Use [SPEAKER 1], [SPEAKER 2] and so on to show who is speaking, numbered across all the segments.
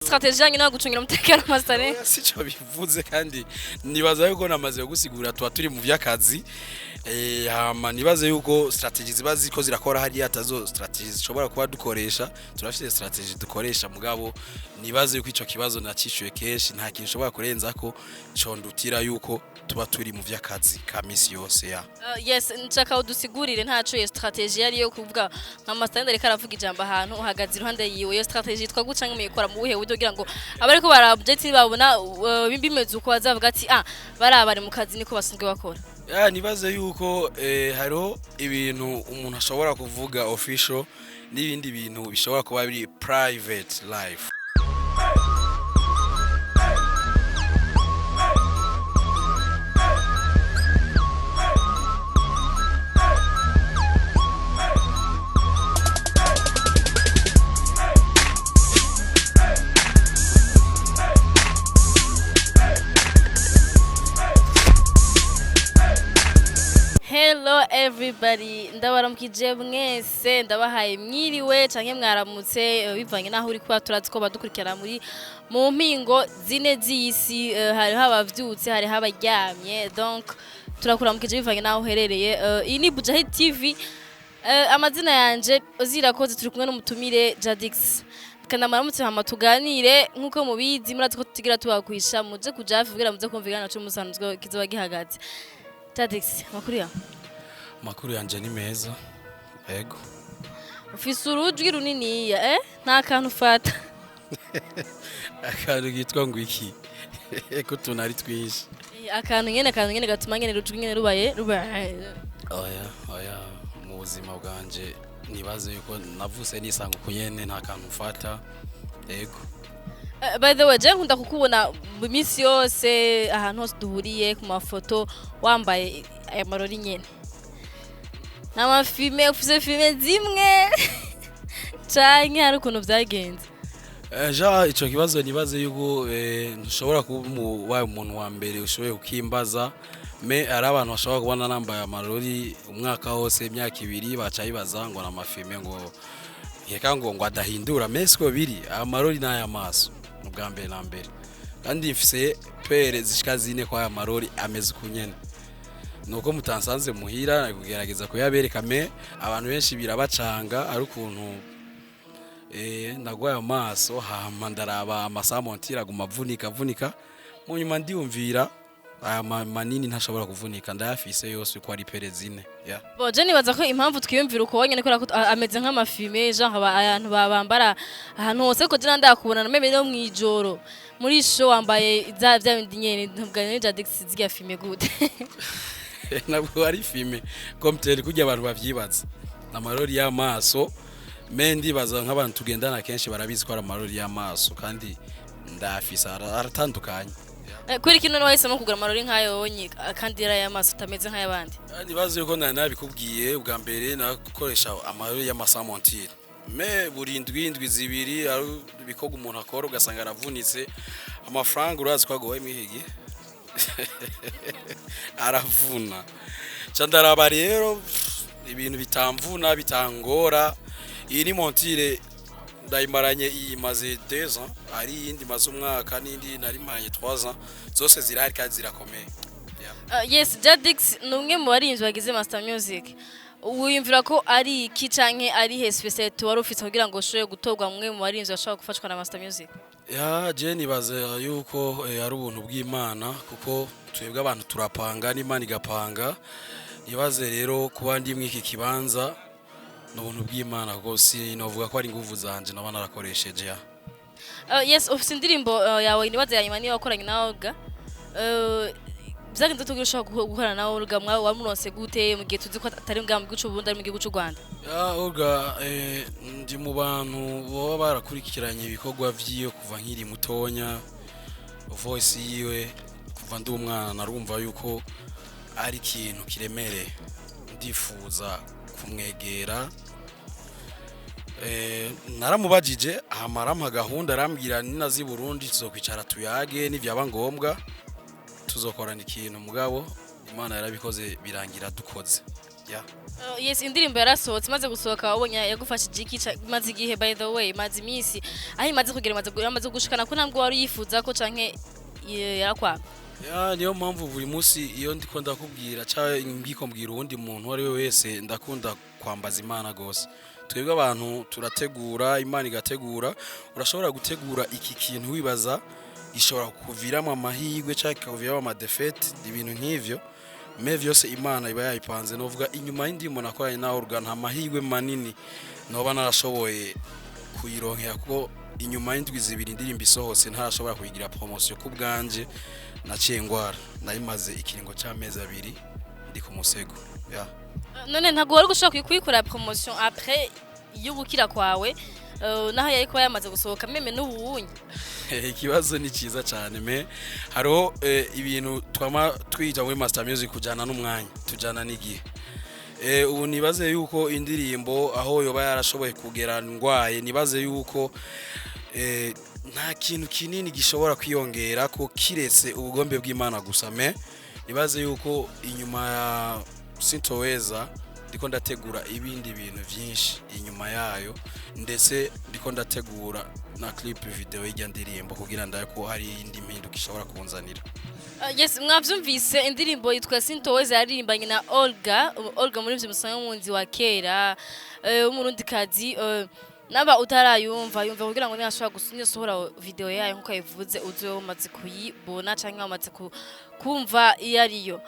[SPEAKER 1] strategie yanyu no gucungira umutekano Mastare.
[SPEAKER 2] Sico bivuze kandi nibaza yuko namaze gusigura tuba turi mu vy'akazi. Hama nibaze yuko strategies ziba ziko zirakora hariya atazo strategies zishobora kuba dukoresha turafite strategy dukoresha mugabo nibaze yuko ico kibazo nacishuye keshi nta kintu ushobora kurenza ko condutira yuko tuba turi mu vy'akazi ka misi yose ya.
[SPEAKER 1] Yes, nshaka udusigurire ntaco iyo strategie yari yo kuvuga nka Mastare ndareka aravuga ijambo ahantu uhagaze iruhande yiwe iyo strategie yitwa guca nk'imikora mu buhe buryo kugira ngo abariko barabjeti babona bimeze uko bazavuga ati barabari mu kazi niko basanzwe bakora.
[SPEAKER 2] Nibaze yuko hariho ibintu umuntu ashobora kuvuga official n'ibindi bintu bishobora kuba biri private life.
[SPEAKER 1] Hello everybody, ndabaramukije mwese ndabahaye mwiriwe canke mwaramutse bivanye naho uri kuba turazi ko badukurikira muri mu mpingo zine z'isi hari habavyutse hari habaryamye donc turakuramukije bivanye naho uherereye iyi ni Bujahid TV amazina yanje uzirakoze turi kumwe n'umutumire Jadix kana maramutse hama tuganire nkuko mubizi murazi ko tugira tubakwisha muje kuja vugira muze kumvikana naco musanzwe kizoba gihagaze. Jadix
[SPEAKER 2] Makuru yanje ni meza. Ego.
[SPEAKER 1] Ufise urujwi runiniya nta kantu ufata.
[SPEAKER 2] Akantu gitwa ngo iki? Eko tunari twinshi.
[SPEAKER 1] Akantu nyene gatuma nyene rujwi nyene rubaye.
[SPEAKER 2] Oya mu buzima bwanje nibaze yuko navuse nisanga kunyene nta kantu ufata. Ego.
[SPEAKER 1] By the way, je nkunda kukubona iminsi yose ahantu hose duhuriye ku mafoto wambaye aya marori nyene. Namafilme ufise filme zimwe canke hari ukuntu vyagenze.
[SPEAKER 2] Ico kibazo nibaze yuko ntushobora kuba umuntu wa mbere ushoboye kukimbaza me ari abantu bashobora kubona nambaye amarori umwaka wose imyaka 2 baca bibaza ngo namafilme ngo yeka ngo adahindura mesko biri amarori n'aya maso ubwa mbere na mbere kandi mfise pere zishika zine kwa aya marori ameze kunyene nuko mutansanze muhira kugerageza kuyabereka me abantu benshi birabacanga ari ukuntu ndagwaye amaso hama ndaraba amasamontira gumavunika mu nyuma ndiyumvira aya manini ntashobora kuvunika ndayafise yose uko ari pere zine ya
[SPEAKER 1] boje nibaza ko impamvu twiyumvira uko wonyene ko ameze nk'amafilme genre abantu babambara ahantu hose ko jina ndakubona meme no mwijoro muri show wambaye bya bindi nyene ntubwanye Jadix ziga filme gute.
[SPEAKER 2] Nabwo ari filme komteri kujya abantu bavyibaza amarori y'amaso mendi baza nk'abantu tugendana kenshi barabizi ko ari amarori y'amaso kandi ndafisa aratandukanye.
[SPEAKER 1] Kuri kino wahisemo kugura amarori nkayo wonye kandi yari y'amaso utameze nk'ayabandi.
[SPEAKER 2] Nibaze yuko nabikubwiye ubwa mbere nakoresha amarori y'amasamontire me burindwi zibiri ari bikoga umuntu akora ugasanga aravunitse amafaranga urazi ko agoye mihigi aravuna candaraba rero ibintu bitamvuna bitangora iyi ni montire ndayimaranye imaze 2 ans ari yindi maze umwaka nindi narimanye 3 ans zose zirahari kandi zirakomeye.
[SPEAKER 1] Yes, Jadix numwe mu barinzi bagize Master Music wiyumvira ko ari iki canke ari he speciality wari ufite kugira ngo ushobore gutorwa mwe mu barinzi bashaka gufashwa na Master Music?
[SPEAKER 2] Je nibaze yuko ari ubuntu bw'Imana kuko twebwe abantu turapanga n'Imana igapanga. Nibaze rero kuba ndi mwiki kibanza n'ubuntu bw'Imana kuko sinovuga ko ari nguvu zanje naba narakoresheje ya.
[SPEAKER 1] Yes, ufite indirimbo yawe nibaze yanyuma niyo wakoranye na Olga. Byagenze tugisha gukorana na Olga wamuronse gute mu gihe tuzi ko atari ngam gucu Burundi ari mu gihugu cy'u Rwanda.
[SPEAKER 2] Olga ndi mu bantu baba barakurikiranye ibikorwa vyiyo kuva nkiri mutonya voice yiwe kuva ndi umwana narumva yuko ari ikintu kiremere ndifuza kumwegera naramubajije amarampa gahunda arambwira ninazi Burundi tuzokwicara tuyage n'ivyaba ngombwa tuzokorana ikintu mugabo Imana yarabikoze birangira dukoze yeah.
[SPEAKER 1] Yes, indirimbo yarasohotse maze gusohoka wabonye yagufashije iki maze igihe by the way maze imisi aho imaze kugira maze gushikana ko ntabwo wari yifuza ko canke yarakwanga.
[SPEAKER 2] Ya niyo mpamvu buri munsi iyo ndiko ndakubwira cyangwa ngiko mbwira uwundi muntu ari we wese ndakunda kwambaza Imana gose. Twebwe abantu turategura, Imana igategura, urashobora gutegura iki kintu wibaza gishobora kuviramo amahirwe cyangwa kuviramo amadefete ibintu nk'ivyo. Me vyose Imana iba yayipanze novuga inyuma y'indimo nakoranye naho urugana amahirwe manini noba narashoboye kuyironkera ko inyuma y'indwi zibiri indirimbo isohotse ntarashobora kuyigira promotion ku bwanje naciye ngwara nayimaze ikiringo cy'amezi 2 ndi ku musego yeah.
[SPEAKER 1] None ntago wari gushaka kuyikora promotion après y'ubukira kwawe naho yari ko yamaze gusohoka meme n'ubuunye.
[SPEAKER 2] Ikibazo ni cyiza cyane me haro ibintu twama twija muri Master Music kujana n'umwanya tujana n'igihe ubu nibaze yuko indirimbo aho yoba yarashoboye kugera ndwaye nibaze yuko nta kintu kinini gishobora kwiyongera ko kiretse ubugombe bw'Imana gusa me nibaze yuko inyuma ya Sintoweza ndiko ndategura ibindi bintu byinshi inyuma yayo ndetse ndiko ndategura na clip video y'ijya ndirimbo kugira ndako hari indi mpinduka ishobora kunzanira.
[SPEAKER 1] Yes, mwavyumvise indirimbo yitwa Sintoweza yaririmbanye na Olga muri musanzwe munzi wa kera umurundi kazi naba utarayumva yumva kugira ngo nashobora gusohora video yayo nkuko yivuze uzo umaze kuyibona canke umaze kumva iyariyo.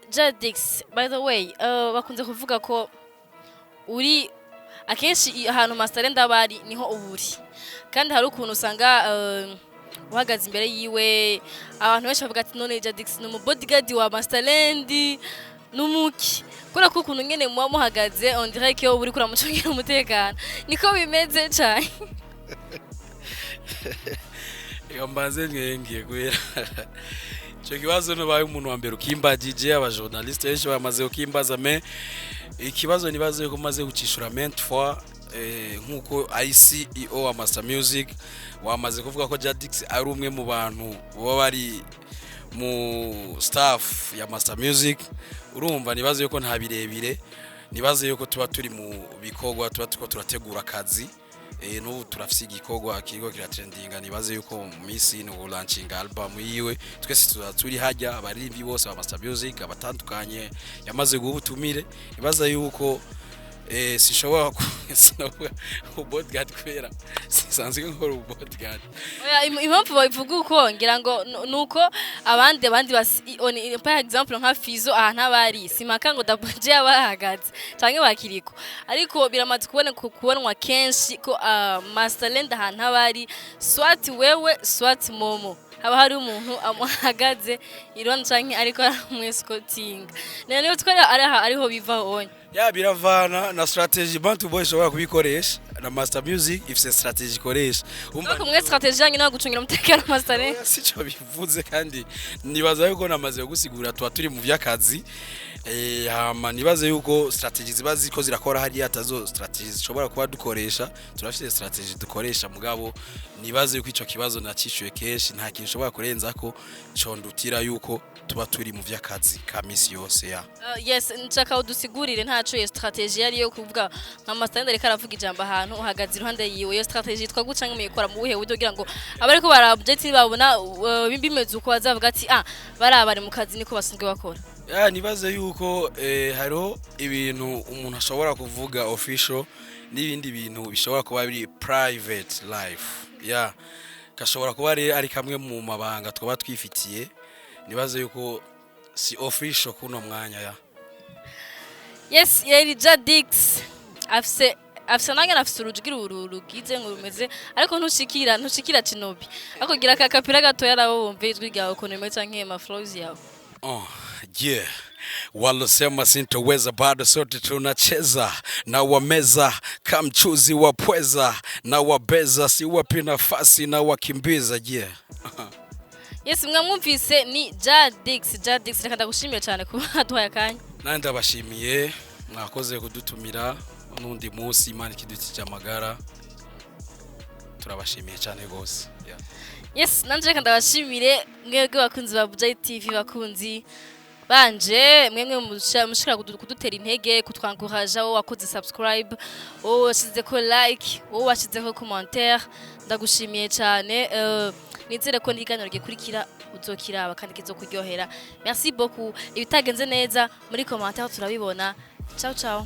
[SPEAKER 1] Jadix by the way bakunze kuvuga ko uri akenshi ahantu Masterland abari niho uburi kandi hari ukuntu usanga uhagaze imbere yiwe abantu benshi bavuga ati none Jadix no bodyguard wa Masterland numuki kora ko ukuntu ngene muba muhagaze on dirait que uri kuramucungira umutekano niko bimeze cyane.
[SPEAKER 2] Iyo mbanze ngiye kwera cyo kibazo no baye umuntu wa mbere ukimbagije aba journaliste benshi bamaze ukimbaza me ikibazo nibaze ko maze gucishura ment for nkuko ICEO wa Master Music wamaze kuvuga ko Jadix ari umwe mu bantu baba bari mu staff ya Master Music urumva nibaze yuko nta birebire nibaze yuko tuba turi mu bikogwa tuba tuko turategura akazi n'ubu turafise igikogwa kiriko kiratrendinga nibaze yuko mu misi no launching album yiwe twese turi hajya abaririmbyi bose ba Master Music abatandukanye yamaze gubutumire nibaza yuko sishobora ku bodyguard kwera sisanzwe nkora bodyguard.
[SPEAKER 1] Impamvu bavuga uko ngira ngo nuko abandi par exemple nka Fizo ahantu abari simaka ngo dabaje abahagaze canke bakiriko ariko biramaze kubonwa kenshi ko Masterland ahantu abari swat wewe swat momo haba hari umuntu amuhagaze iron canke ariko aramwescoting none twari ariho biva onye
[SPEAKER 2] ya biravana na strategy bantu boy shobora kubikoresha na Master Music ifise strategy ikoresha
[SPEAKER 1] umva mwe strategy yanyu no gucungira umutekano Masterland
[SPEAKER 2] sico bivuze kandi nibaza yuko namaze gusigura turi mu vyakazi hama nibaze yuko strategy zibazi ko zirakora hari atazo strategy zishobora kuba dukoresha turafite strategy dukoresha mugabo nibaze yuko ico kibazo nacishuye keshi nta kintu shobora kurenza ko condutira yuko tuba turi mu vyakazi ka misi yose ya
[SPEAKER 1] yes nshaka udusigurire ntaco iyo strategy yari yo kuvuga nka Masterland reka aravuga ijambo ahantu uhagaze iruhande yiwe iyo strategy yitwa gucanka muyikora mu buhe buryo kugira ngo abariko barabject babona bimeze uko bazavuga ati barabari mu kazi niko basanzwe bakora.
[SPEAKER 2] Ya nibaze yuko haro ibintu umuntu ashobora kuvuga official n'ibindi bintu bishobora kuba biri private life ya kashobora kuba ari kamwe mu mabanga twaba twifitiye nibaze yuko si official kuno mwanya ya.
[SPEAKER 1] Yes yari Jadix afise nange nafise urujugira urugize ngo rumeze ariko ntushikira Kinobi ariko gira kakapira gato yarawo wumve ijwi ryawe ko nemetse nke ma flows yawe.
[SPEAKER 2] Yeah, walosema Sintoweza bado sote tunacheza na wameza kamchuzi wa pweza na wabeza si wapi nafasi na wakimbiza yeah.
[SPEAKER 1] Yes mwamwumvise ni Jadix reka ndagushimiye cyane kuba duhaye akanya.
[SPEAKER 2] Nandi abashimiye mwakoze kudutumira n'undi munsi Imana kidutije amagara turabashimiye cyane gose yeah.
[SPEAKER 1] Yes nanje reka ndabashimire mwebwe bakunzi ba Bujayi TV bakunzi banje mwemwe mushira kudutera intege kutwankoraja wowe wakoze subscribe wowe washize ko like wowe washize ko commentaire ndagushimiye cyane nizere ko n'iganiro gikurikira uzokiraba kandi kizokuryohera merci beaucoup ibitagenze neza muri commentaire turabibona ciao ciao